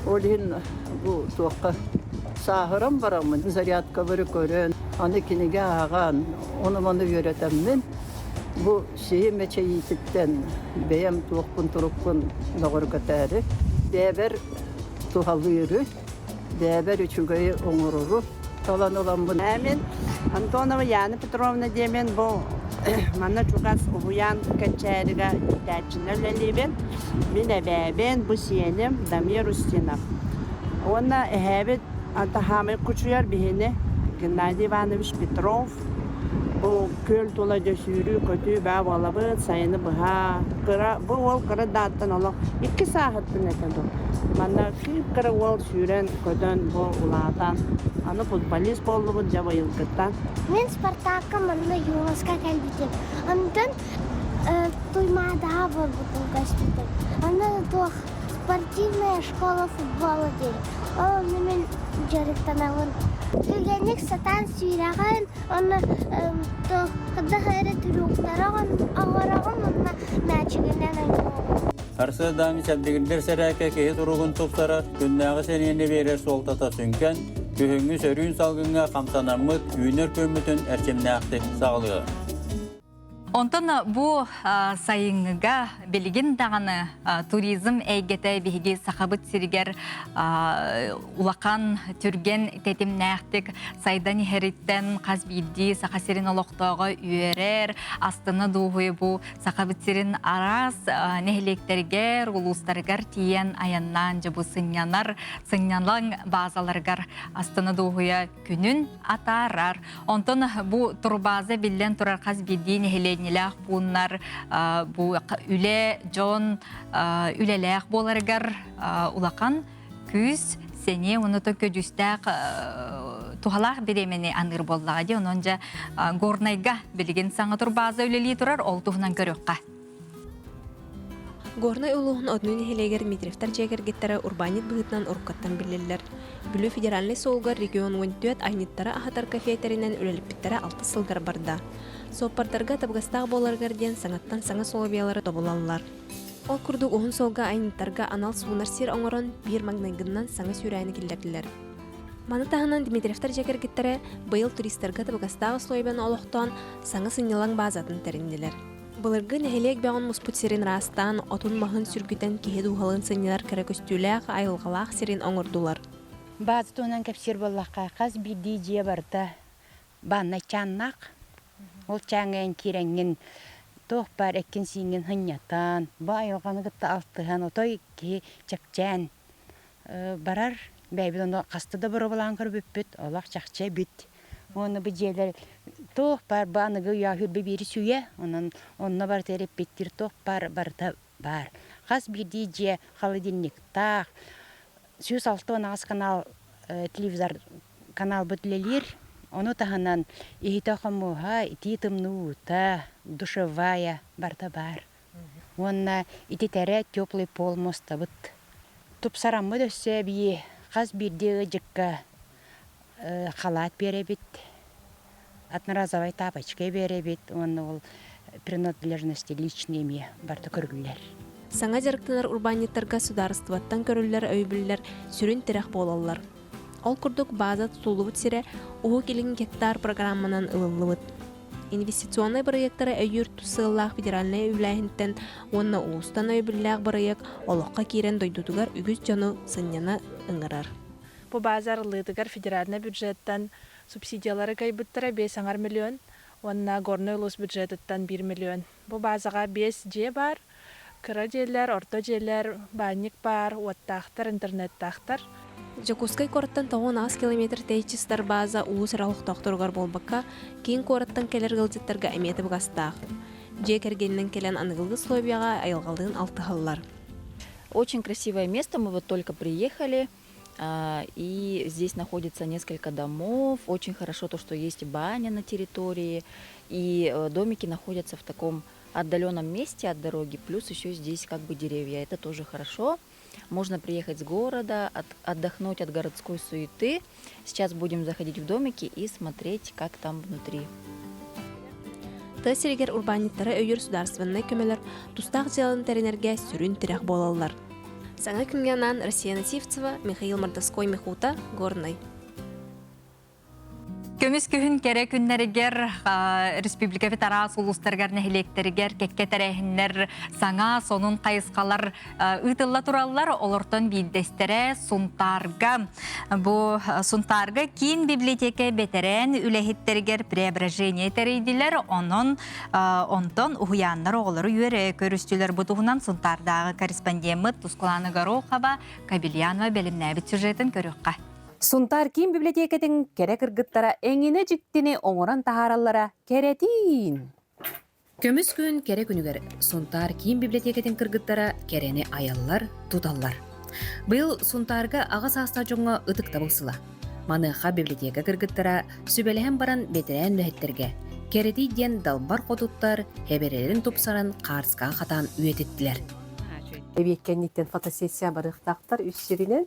Olin bu tuğqa sahıram baramın, zaryatka biri görün. Onu kinige ağan, onu yöretemmin. Bu sihim eçeğitikten beyem tuğpun turukpun doğru katarı. Değber tuhalı yürü. Değber üçügeyi onururu. Kalan olan bunu. Amin. Antonova Yani Petrovna demen bu Manna çukas uyan kaçarıga dağçınlar ben. Ben bu siyenim Damir Ustinov. Ona ehebet antahamı kuçuyar bihine. Gennady Ivanoviç Petrov. O köl tola dösürü kötü bä balabı sayını bıha. Bu ol kıra dağıttan ola. 2 saat netedo. Manna kıra ol süren köden bu ulatan. Anı futbolist boldu bu jabayıl kıttan. Мен Спартакка манна юласка калбитем. Андан туймада бар бутун каспитем. Аны тух спортивная школа футбола дер. О мен жарыктан алын. Түгенник сатан сүйраган, аны тух кыда хайры түрүктараган агараган манна мәчигенен айноо. Арсы дами сәбдегендер сәрәкә кеһи туругун тупсара, күннәгы сенене берер солтата сүнкән, күһүңгү сөрүүн салгынга камсанаммыт, үйнөр көмүтүн әрчемнәктик сағылығы. Онтон бу сайыңыга билигин даганы туризм эйгете биһиги сахабыт сиригер улакан түрген тетимнәхтик сайдан иһериттен казбидди сахасирин олоқтоого үйерер астыны дуһуй бу сахабыт сирин арас нехилектергер улустаргар тиен аяннан жабу сыннялан базаларгар астыны дуһуя күнүн атарар. Онтон бу турбаза биллен турар казбидди нехилен нилах буннар бу үле жон үлелех боларгар улакан күз сене уnuта көдүстәк тухалах беремени аныр боллагы ононжа горнайга билген саңа турбаза үлели турар ол туһунан көрөкка. Горнай улуғын однуын хелегер Митревтар жегер геттері урбанит бұғытнан ұрқаттан білелер. Бүлі федеральный солғар регион 14 айниттары ахатар кафетерінен үлеліппеттері 6 сылгар барда. Соппардарға табғастағы боларғар ден саңаттан саңа солобиялары тобылалылар. Ол күрді оғын солға айниттарға анал суынар сер оңырын бір магнайгыннан саңа сүйрайны келдерділер. Маны тағынан Дмитриевтар жегер геттері бұйыл туристарға табғастағы слойбен олықтан саңа сынелаң базатын тәрінделер. Бұлырғы нәхелек бәғын мұспут серин растан, отын мағын сүргітен кеһед уғалын сынелар кәрі көстіләқ, айылғалақ серин оңырдулар. Базы туынан кәпсер боллаққа қаз бірдей же барда баны чаннақ. Ол чаңын кереңін тоқ бар әккен сеңін хынятан, ба айылғаны ғытта алтыған отой ке чакчан барар. Бәйбіл оны қастыда бұры болан кір бүппіт, олақ чақча бүт. Оны бұл жерлер тоқ бар банығы яғыр бері сүйе, онына бар тәріп беттір тоқ барда бар. Қаз бірдей же холодильник тақ, сүйіс алты оны аз канал, телевизор канал бүтлелер, оны тағынан ехіта қамуға, ити тымнуыта, душевая барда бар. Онына ити тәрі теплый пол моста бұт. Тұпсарамы дөсі бие, қаз бірдей жыққа халат беребит, одноразовой тапочкой беребит, он ол принадлежности личными барда көргілер. Саңа жарықтанар урбаниттарға сударыстываттан көрілер өйбілер сүрін тірек болалар. Ол күрдік база тұтулыбыт сире оғы келін гектар программанан ылылыбыт. Инвестиционный проекттары өйір тұсыллақ федеральный өйләйінттен онына ұлыстан өйбілләқ барайық олыққа керен дойдудығар үгіз жону сыннена ыңырар. По базар лыдыгар федеральный бюджеттан субсидиялары кайбыттара 5 миллион, онна горной улус бюджеттан 1 миллион. По базаға 5 же бар, кыра жерлер, орто жерлер, банник бар, уаттақтар, интернеттақтар. Жакускай кораттан 10 километр тейчистар база улус ралық тоқтырғар болбаққа, кейін кораттан келер ғылжеттарға әметі бұғастақ. Же кергеннен келен анығылғы слойбияға айылғалдығын алтығалылар. Очень красивое место, мы вот только приехали. И здесь находится несколько домов. Очень хорошо то, что есть баня на территории. И домики находятся в таком отдаленном месте от дороги. Плюс еще здесь как бы деревья. Это тоже хорошо. Можно приехать с города, отдохнуть от городской суеты. Сейчас будем заходить в домики и смотреть, как там внутри. Тәсірігер урбаниттары өйір сударстванны көмелер тұстақ зелін тәрінерге сүрін тірек болалар. Саңа күнгеннан Россия Насивцева, Михаил Мордовской, Михута, Горный. Көміс күхін кере күннерігер Республика Федерас улустаргар нәхилектерігер кекке тәрәхіннер саңа сонун қайысқалар ұйтылла тураллар олортон билдестере сунтарга. Бу сунтарга кин библиотека бетерен үлехиттерігер преображение терейдилер, онтон ухуяннар оғылары үйері көрістілер бұтығынан сунтардағы корреспондемыт Тускуланы Горохова Кабельянова белімнәбіт сюжетін көріққа. Сунтар ким библиотекатын кере кыргыттара эңине жиктини оңоран тахараллара керетин. Көмүс күн кере күнүгер Сунтар ким библиотекатын кыргыттара керени аяллар туталлар. Быйыл Сунтарга ага саста жоңго ытык табылсыла. Маныха библиотека кыргыттара сүбелеген баран бетерен лөһеттерге керети ден далбар котуттар хеберелерин тупсаран карска хатан үйететтилер. Эбеккенниттен фотосессия барыктактар үссеринен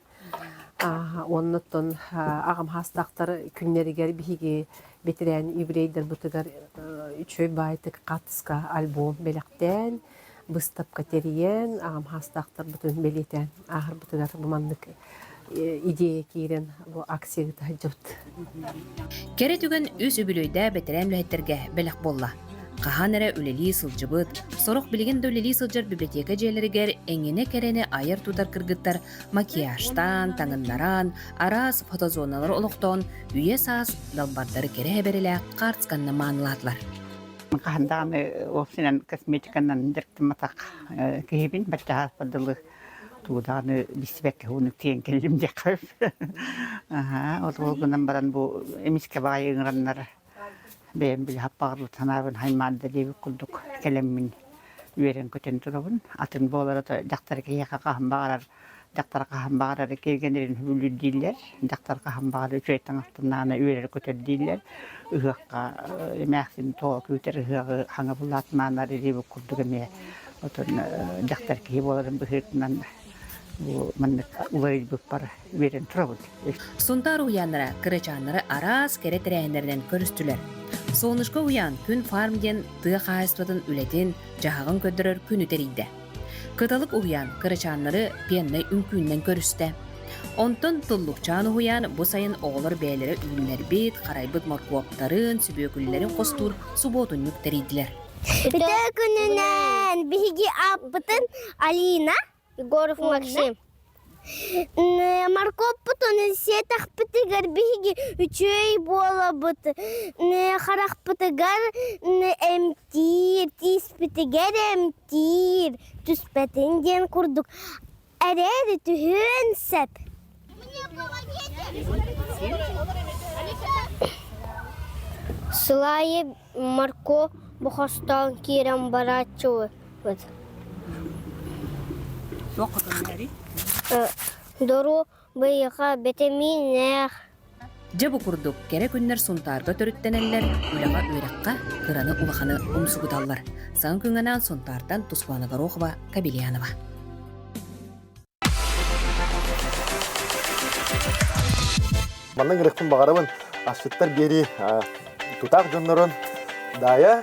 оннуттон агам хастактар күннеригер биһиги бетерен юбилейдер бутыгар үчөй байтык катыска альбом белектен быстап катериен агам хастактар бутун белетен ахыр бутыгар бумандык идея кирен бу акция тажут. Кере түген үс үбүлөйдө бетерен лөһеттерге белек болла. Каханере үлели сылжыбыт, сорок билген дөлели сылжар библиотека жээлеригер эңине керене айыр тутар кыргыттар макияжтан, таңыннаран, арас фотозоналар олоқтон, үйе саас далбардары кере хебереле картсканна маанылатлар. Каханданы опсинан косметиканан директиматак кehibin бача падылы туданы бисбекке уну тиен келим де кайф. Отолгунан баран бу эмиске байыңраннар ben bir happarlı tanavın haymandı diye kulduk kelemin üyeren köten turabın atın boğalara da daktarıka yaka kahım bağırar daktar kahım bağırar gelgenlerin hübülü değiller daktar kahım bağırar çöytan ahtınağına üyeleri köten değiller ıhakka mehsin toğa küter ıhakı hanga bulatmanlar diye kulduk eme otun daktar ki boğaların bıhırtından bu manlık ulayı büppar üyeren turabın. Suntar uyanlara, kırıçanlara aras kere terehenlerden körüstüler. Soğunuşka uyan күн farmden tığ қайыстатын үлетін жағағын көдірір күн өтерейді. Кыталық уян кырычанлары пеннай үмкүннен көрісті. Онтон тұллықчаны уян бұ сайын оғылыр бәлері үйінлер бет, қарайбыт маркуаптарын, сүбекүллерін қостур суботын нүктерейділер. Біті күнінен бігі аппытын Алина Егоров Максим. Маркоп бутон сетах пытыгар биги үчөй бола бут харах пытыгар эмтир тис пытыгар эмтир түспетинден курдук эрери түһөн сеп Сылайы Марко бухастан кирем барачу вот Дору быйыға бетеминех. Жабу курдук кере күннер Сунтарга төрүттенеллер, үлага үйракка кыраны улаханы умсугуталлар. Сан күнгенан Сунтардан Тускуланы Горохова Кабельянова. Манның рыктын багарабын ашыттар бери тутак жоннорон дая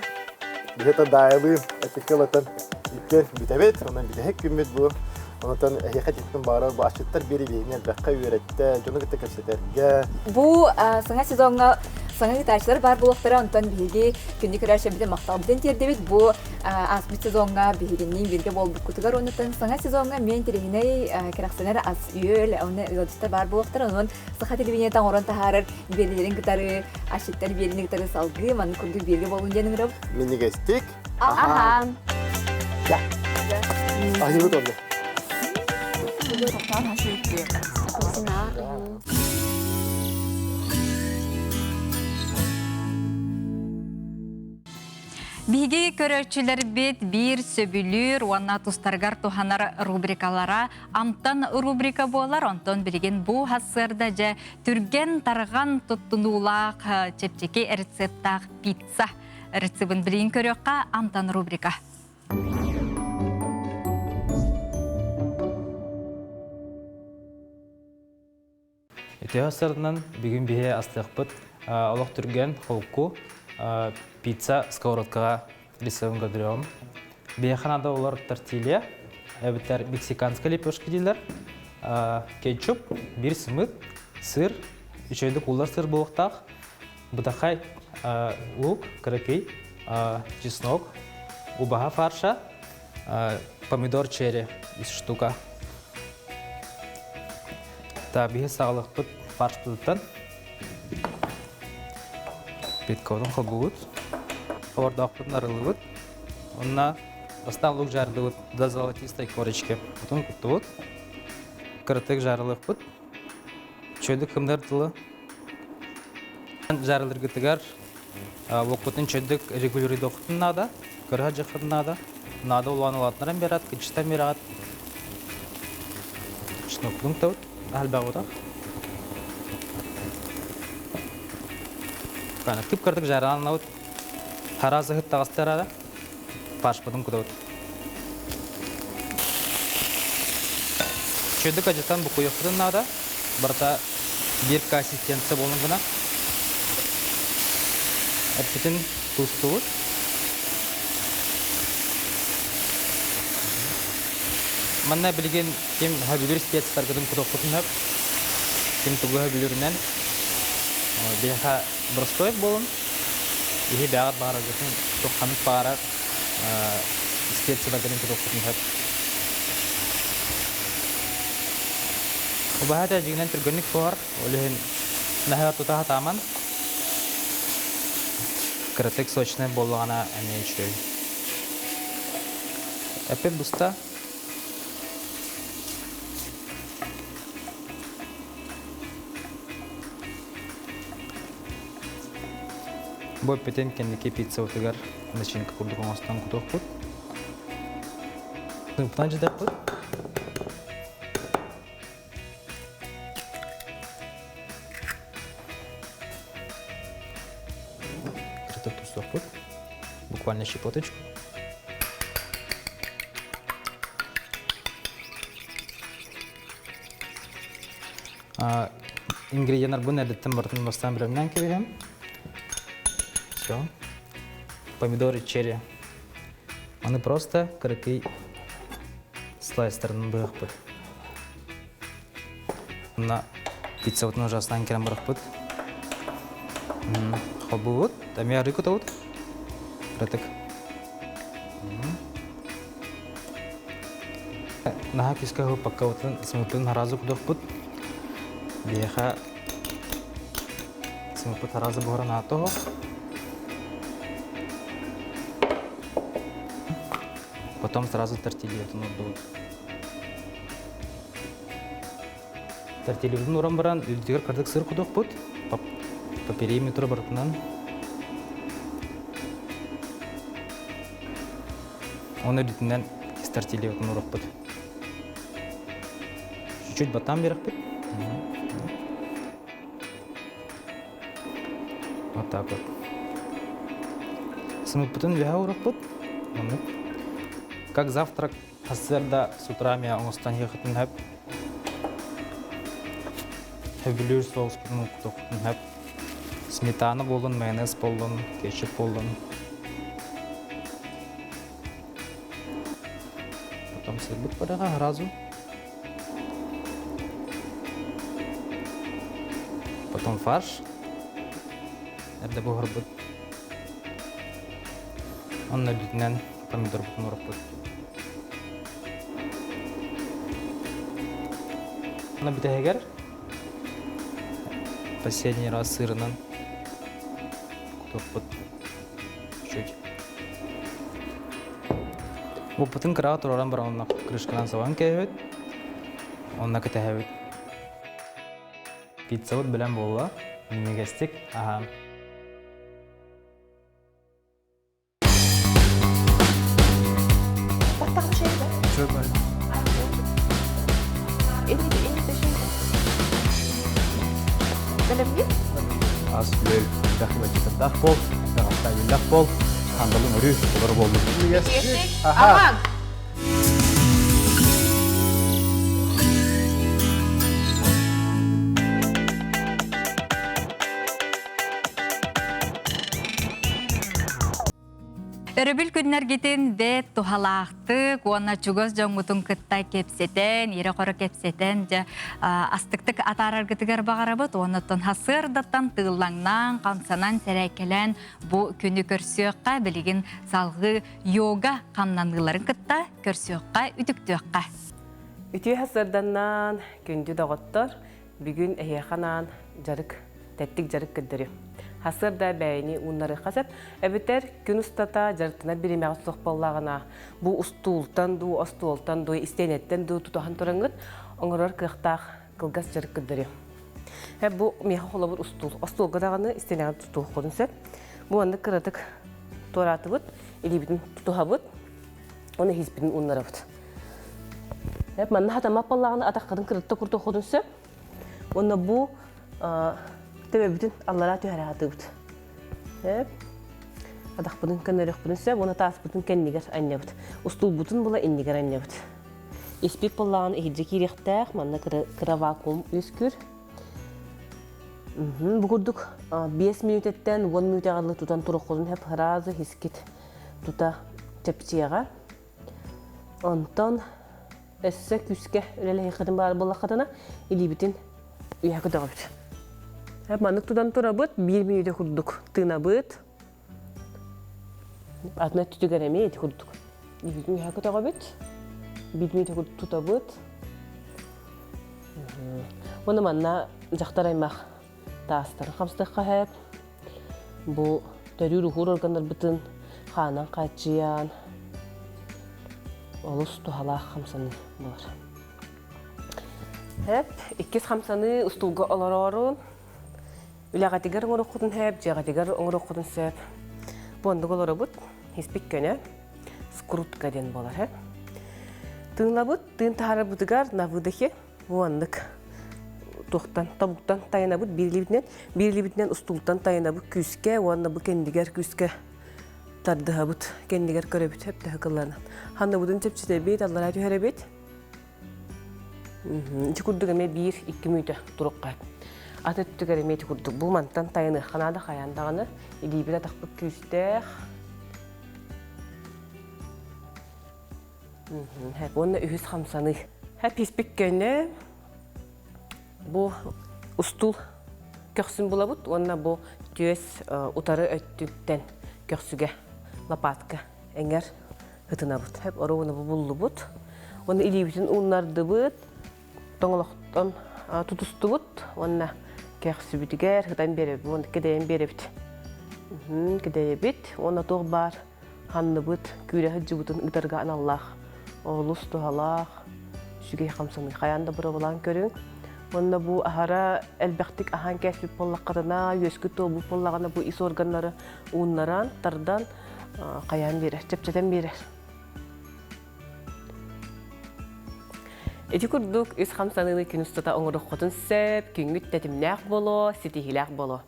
бихета даябы этикелатан икке битебет, онан битехек күммет бу. Онтан яхат иттен бара башыттар бери бейнен бакка үйрәтте, жоны гытта көрсөтәргә. Бу саңа сезонга саңа гитарчылар бар булыктары онтан биги күнди көрәшә бите мактабын тердебит бу ас бит сезонга бигиннин бирге болду кутугар онтан саңа сезонга мен терегиней керәксенер ас үел оны илдистер бар булыктары онун саха телевидениеден орон тахарыр белелерин гитары ашыттар белелерин гитары салгы ман күнди бирге болун дениреп. Минигестик. Аха. Я. Айыбы толду. Биги көрөчүлөр бит бир сөбүлүр, уанна тустаргар туханар рубрикалара амтан рубрика болар, онтон билген бу хассырда же түрген тарган туттунулак чепчеки рецептак пицца. Рецебин билген көрөкка амтан рубрика. Этиосардан бүгін бие астықпыт олық түрген холку пицца сковородкаға рисовын көдірем. Бейханада олар тортилья, әбіттер мексиканска лепешка дейлер, кетчуп, бір сымыт, сыр, үшөйдік олар сыр болықтақ, Бутахай лук, кракей, чеснок, убага фарша, помидор черри из штука. Та бие сағылық бұд фарш бұдыттан. Бетковдың қылбуыд. Қордақ бұдын арылы бұд. Онна бастан лук жарды бұд. Да золотистой корочке. Бұтын күтті бұд. Кыртық жарылық бұд. Чөйдік кімдер тылы. Жарылыр күттігер. Бұқпытын чөйдік регулюры доқытын нада. Кырға жақытын нада. Нада ұланы латынаран берат, кечістен берат. Шынықлың тәуд. Әлбәғыдақ. Күп кірдік жарынан ауыд. Харазы ғыт тағыстар ада. Паш бұдың күді ауыд. Чөйдік ажеттан бұқы еқпідін ада. Барта беркі ассистенция болын ғына. Әппетін тұсты ауыд. Манна білген кем хабилер спецтаргадың күдік құтын хөп. Кем тұғы хабилерінен бейха бұрыстоев болын. Ехе бәғат бағар әгетін тұққанық бағар спецтаргадың күдік құтын хөп. Ұбағат әжігінен түргінік бұғар. Олығын нәхіға тұтаға таман. Кірітік сочны болуғана әне үшөй. Әпет бұста Бой петен кендеке пицца отыгар начинка курдук оңастан куток бут. Сыныптан жидап бут. Крыток тусток бут. Буквально щепоточку. Ингредиенттер бұны әдеттен бартын бастан біремнен кебегем. Все. Помидоры черри. Они просто крыки слайстерын бұғық бұд. Мына пицца бұтын ужасынан керен бұғық бұд. Қолбы бұд. Әме ары күті бұд. Крытык. Наға кескі ғып паққа бұтын сымыпын харазы күдіқ бұд. Бейха сымыпы таразы бұғырын аты ғып. Потом сразу тортилья тунут. Тортилья урам баран, үлдігер кардық сыр құдық бұд. По периметру бартынан. Оны үлдігінен кес тортилья урам бұд. Чуть-чуть батам берік бұд. Вот так вот. Сымып бұтын веға урам бұд. Как завтрак, хасырда с утра я оңыстан ехатын хөп. Хөбілер соус бұтын құтықын хөп. Сметана болын, майонез болын, кетчуп болын. Потом сырбыт бараға разу. Потом фарш. Әрді бұғыр бұд. Onun ödütünden pomidor бұтын ұрып бұд. Она битегер. Последний раз сырынан кутоп чуть. Bu pıtın kırağı turarın bir onunla kırışkıdan soğan keyvet. Onunla kıtehevit. Pizza bud bilen bolla. Nime gestik. Aha. Baktağım şey de. Çok böyle. Kalem değil. Aslı dakhla kita dakhpol, dakhla dakhpol, handalın örü olur boldu. Aman. Өрөбүл күннер гитин бет тухалақты, куанна чугоз жоңутун кытта кепсетен, ире қоры кепсетен, астыктык атараргытыгар бағарабыт, онытын хасырдаттан тыллаңнан, қамсанан сәрәкелен бу күні көрсөкқа білігін салғы йога қамнаныларын кытта көрсөкқа үтіктөкқа. Үтүй хасырданнан күнді дағыттар, бүгін әйеқанан жарык, тәттік жарык күддірі. Хасырда бәйіні ұннары қасап, әбітер күн ұстата жарытына біремеғі соқпаллағына бұл ұстуылтан ду, остуылтан ду, істенеттен ду тұтахан тұрыңғыт, оңырар қықтақ қылғас жарык күддірі. Бұл меға қолы бір ұстуыл. Остуылғадағаны істенеғі тұтуық қодын сөп. Бұл анды қыратық тораты бұд, елебетін тұтуға бұд, оны хизбетін ұннары бұд. Манна хата маппаллағаны атаққадың қыратты құрты қодын сөп. Оны бұл төбөбүтүн аллара түйәрі атыбыт. Адақ бұдың көнөрек бұдың сөп, оны таас бұдың кәннегер аннебыт. Устул бұдың бұла эннегер аннебыт. Еспек боллағын эхиджі керектәқ, манна кыра вакуум өскүр. Бұғырдық 5 минуттен 10 минут ағарлы тұтан тұрық қозын әп ғыразы хискет тұта чәпсияға. Онтан әсі күске үлелі хеқетін бары болақ қатына елебетін үйәкі дұға бүт. Манық тұдан тұра бұд, 1 минуты құрдық тына бұд. Атына түтігер әме еті құрдық. Елебетін үйәкі дұға бүт. 1 минуты құрдық тұта бұд. Оны манна жақтар аймақ тастарын қамстыққа әп. Бұл тәрі рухур органдар бұтын қанан қачиян. Олыс тұхалақ қамсаны болар. Әп, 2 қамсаны ұстылға олар орын. Үләғатигар оңырық құдын әп, жағатигар оңырық құдын сөп. Бұндық олары бұд, еспек көне, скрутка ден болар әп. Тыңла бұд, тың тағары бұдығар навыдықе, бұндық тоқтан, табуқтан тайына бұд, берілебітінен ұстылтан тайына бұд күске, оңына бұд кендігер күске тардыға бұд, кендігер көрі бұд әп тәхі қылларынан. Ханна бұдын чепчіде бейт, аллар әті әрі бейт. Чекурдығы ме 1-2 мүйті тұрыққа әп. Аты түттігері меті күрдік. Бұл мантан тайыны қанады қаяндағыны елейбір атақпы күстәқ. Оны үйіз қамсаны. Еспек көне бұл ұстул көксін бола бұд. Оны бұл түйес ұтары өттіктен көксіге лапатқа әңер ғытына бұд. Оры оны бұлы бұд. Оны елейбітін ұнарды бұд. Тоңылықтан тұтысты бұд. Оны кәқсі бүтігер, ғыдан беріп, оны кедейін беріп. Кедейі оны тоқ бар, қанны бұд, күйрәхі жүбітін ұдарға аналлақ, оғылыс тұғалақ, жүгей қамсаны қаянда бұры болан көрің. Оны бұл ағара әлбәқтік ахан кәсіп болақ қадына, өскі тоғы болағына бұл ис органлары ұнларан, тардан қаян берер, чәпчәтен берер. Эти курдук үс хамсаныны күн ұстата оңырық қотын сөп, күнгіт тәтімнәқ боло, сетихиләқ боло.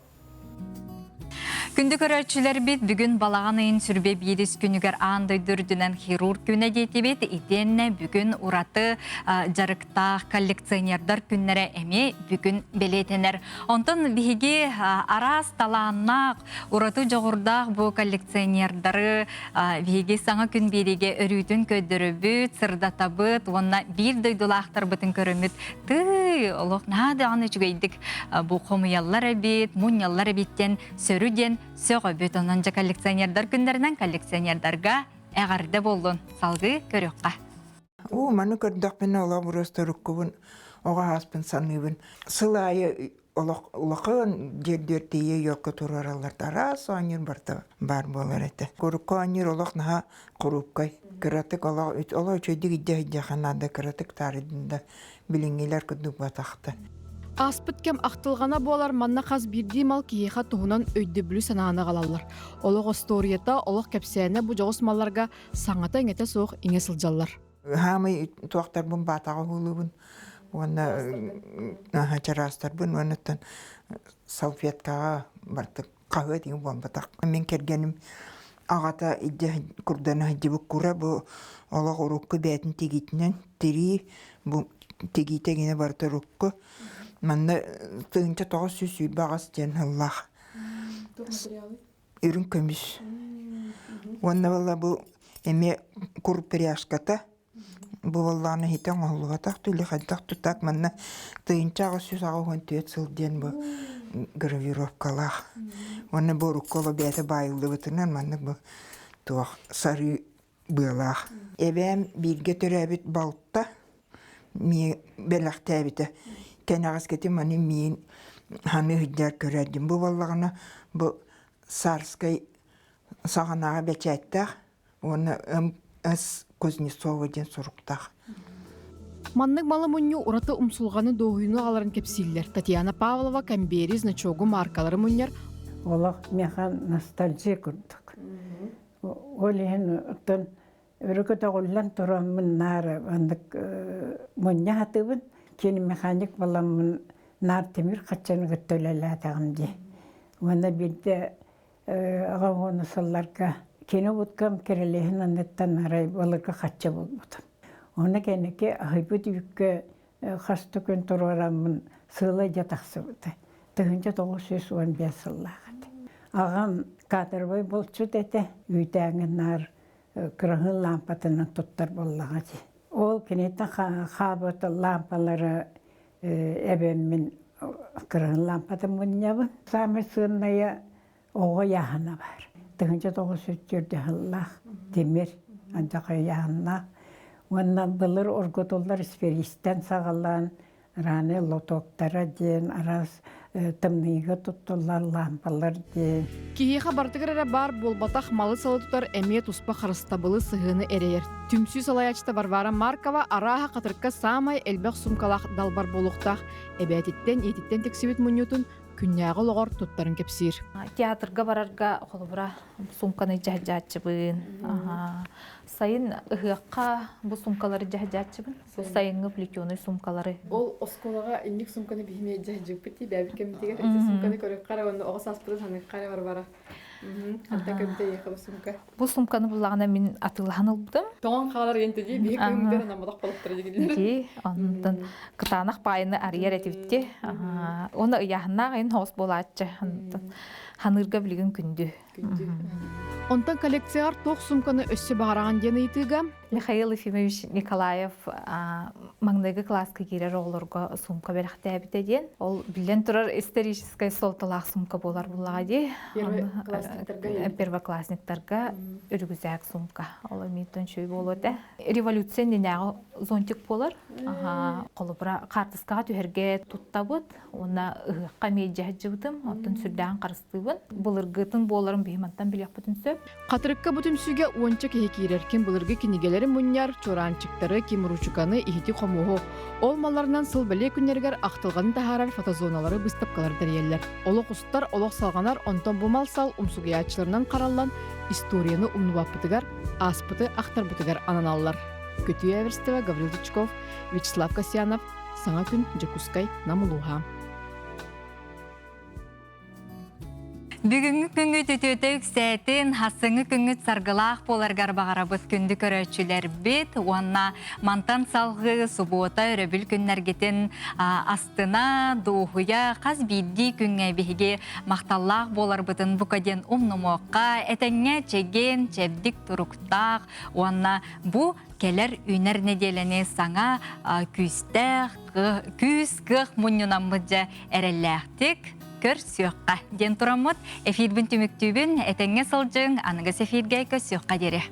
Күнді көрәтшілер бет бүгін балаған айын сүрбеп едіс күнігер аңдай дүрдінен хирург күні дейті бет, етенне бүгін ураты жарықтақ коллекционердар күннері әме бүгін белетенер. Онтын бігі арас таланнақ ураты жоғырдақ бұл коллекционердары бігі саңа күн береге өрүтін көдірі бүт, сырдата бұт, онна бір дойдулақтар бұтын көріміт. Тый, олық нады аны жүгейдік бұл қомыялар әбет, мұнялар әбеттен, сөруден, сөғы бөт онанжа коллекционердар күндерінен коллекционердарға әғарды болдың салғы көріққа. Маны көрдіқ бен ола бұрыстырық көбін, оға аспын саныбын. Сылайы ұлықын дердертейе елкі тұрараларды арас оңыр бар болар әті. Көрікқа оңыр олық наға құрупқай. Кіратық ола өчөйдік идде қанады кіратық тарыдында біліңелер күдік батақты. Аспыт кем ақтылғана болар манна қаз бірдей мал кейеға туғынан өйді білі санағына қалалар. Олық осторията, олық кәпсәне бұ жоғыс малларға саңата еңеті соқ еңе сылжалар. Хамы туақтар бұн батаға ғылыбын, оны чарастар бұн, оныттан салфеткаға бартық қауы деген бұн батақ. Мен кергенім ағата күрдені дебік күрі бұ олық ұрыққы бәтін тегетінен тері бұ тегетегіне барты ұрыққы. Манна тыгынча тоғыз сүсүй бағас ден Аллах. Үрін көміс. Онна вала бу эме курпряшката. Бу валланы хитен оллугатак түлі хаддак тутак манна тыйынчағы сүсағы хонтует сылден бу гравировкалах. Онна бу руккола бәті байылды бұтынан манна бу туақ сары бұлақ. Эбәм бирге төрәбіт балтта ми белақтәбіті. Тәнағыз кеті маны мен ханы хүддер көрәдім. Бу валлағына бу сарскай сағанаға бәчәттәқ. Оны әс Кузнецова ден суруктах. Маннык малы мунню ураты умсулғаны доғыйну аларын кепсиллер. Татьяна Павлова, Камбери, Значогу маркалары муньяр. Олақ механ ностальжия күрдік. Олеген ұттын өрікөті ғоллан тұрамын нары андық мунья хатыбын. Кені механик баламын нар темір қатчаны күттөлелі атағым де. Оны білді ағам оны салларға Кені бұткам керелеген андеттан арай балырға қатча болмадым. Оны кенеке айбыт үйікке қасты күн тұруарамын сылы жатақсы бұды. Тұхынча 915 сыллағады. Ағам қатырбай болчу деді, үйдәңін нар кырығын лампатынан тұттар боллағады. Ол кенеттен қабыты лампалары әбеммен кырығын лампатын мұнябын. Самы сынная оғы яғына бар. Тыгынча 900 хыллах темир андакы яғына. Онна былыр орготоллар сферистен сағалан раны лотоктара ден арас тымныйғы туттулар лампалар ден. Киеха бартыгырара бар болбатах малы салы тутар әме туспа харыстабылы сығыны әрейер. Түмсүй салаячта Варвара Маркова араха қатырыққа самай әлбәқ сумкалақ далбар болуқтақ әбәтеттен ететтен тексебет мұнютын күнняғы лоғар туттарын кепсир. Театрга барарга холбура сумканы жахжатчыбын. Сайын ыгыққа бұл сумкалары жахжатчыбын. Бұл сайынғы плетеный сумкалары. Ол осколаға инник сумканы бейме жахжып бітті, бәбіт кәмітегер. Әте сумканы көріп қара, оны оғыз аспырыз ханы қара Варвара. Ханта кәміте еқі бұл сумка. Бұл сумканы бұлағына мен атылған ұлбыдым. Тоған қалар ентеде, бейік көмдер анамадақ балықтыры дегендер. Ондан қытанақ байыны арияр әтебітте. Оны ұяғына ғайын хоғыз болатшы. Ханырға білген күнді. Онтан коллекциялар тоқ сумканы өссі бағараған дені етіға? Михаил Ефимович Николаев маңдайғы класска керер оларға сумка бәріқті әбіті ден. Ол білен тұрар историческай солталақ сумка болар бұлаға де. Первоклассниктарға үргізәк сумка. Ол әметтен шөй болады. Революция денеғі зонтик болар. Қолыбыра қартысқаға түхерге тұттабыд. Оны ұғыққа мейджі жыбыдым. Оттын сүрдәғын қарыстыбын. Бұлырғытын боларын бейматтан білек бұтын сөп. Қатырыққа бұтымсүйге онча кеге кереркен бұлырғы кенегелері мұньяр, чоранчықтары, кеміручуканы, ихити қомуғы. Ол маларынан сыл бәле күнергер ақтылғаны тахарар фотозоналары бұстапқалар дәрелер. Олық ұстар, олық салғанар, онтан бұмал сал умсугиячыларынан қаралан историяны умнубаппытыгар, аспыты ақтар бұтыгар ананалар. Көтүй Әверстева, Гаврил Дичков, Вячеслав Касьянов, Саңа күн, Джекускай, Намулуха. Бүгінгі күнгі түтөтөк сәтін хасыңы күнгі сарғылақ боларғар бағарабыз күнді көрәтшілер бет, онна мантан салғы суббота өрөбіл күннергетін астына, доғуя, қаз бидді күнге бейге мақталлақ болар бұтын бұқаден умнымоққа, әтәңе чеген, чәбдік тұруқтақ, онна бұ келер үнер неделені саңа күстәқ, күс, қық мұнынан бұджа әрелләқтік, көр сүйіққа ден тұрамыд. Эфир бүн түміктүбін әтәңе сылжың, анығы сефирге көз сүйіққа дере.